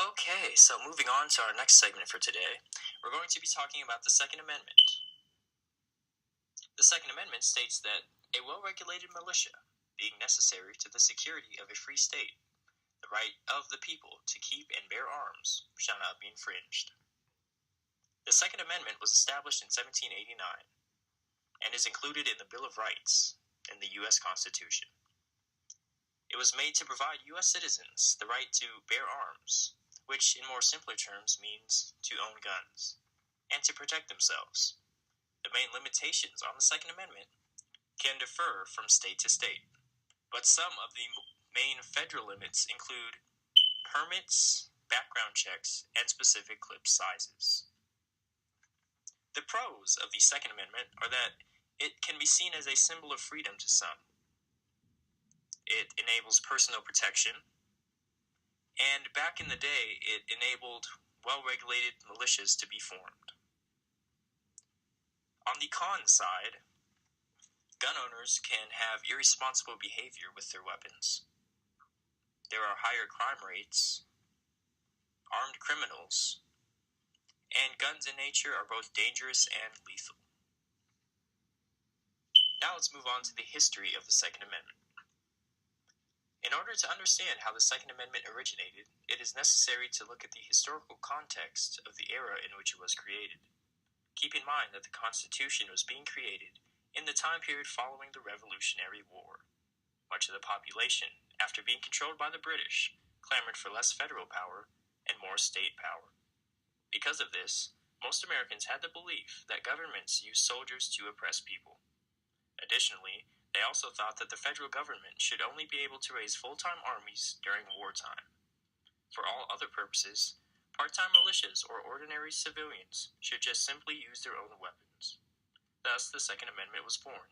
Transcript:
Okay, so moving on to our next segment for today, we're going to be talking about the Second Amendment. The Second Amendment states that a well-regulated militia, being necessary to the security of a free state, the right of the people to keep and bear arms, shall not be infringed. The Second Amendment was established in 1789 and is included in the Bill of Rights in the U.S. Constitution. It was made to provide U.S. citizens the right to bear arms, which in more simpler terms means to own guns, and to protect themselves. The main limitations on the Second Amendment can differ from state to state, but some of the main federal limits include permits, background checks, and specific clip sizes. The pros of the Second Amendment are that it can be seen as a symbol of freedom to some. It enables personal protection, and back in the day, it enabled well-regulated militias to be formed. On the con side, gun owners can have irresponsible behavior with their weapons. There are higher crime rates, armed criminals, and guns in nature are both dangerous and lethal. Now let's move on to the history of the Second Amendment. In order to understand how the Second Amendment originated, it is necessary to look at the historical context of the era in which it was created. Keep in mind that the Constitution was being created in the time period following the Revolutionary War. Much of the population, after being controlled by the British, clamored for less federal power and more state power. Because of this, most Americans had the belief that governments used soldiers to oppress people. Additionally, they also thought that the federal government should only be able to raise full-time armies during wartime. For all other purposes, part-time militias or ordinary civilians should just simply use their own weapons. Thus, the Second Amendment was born.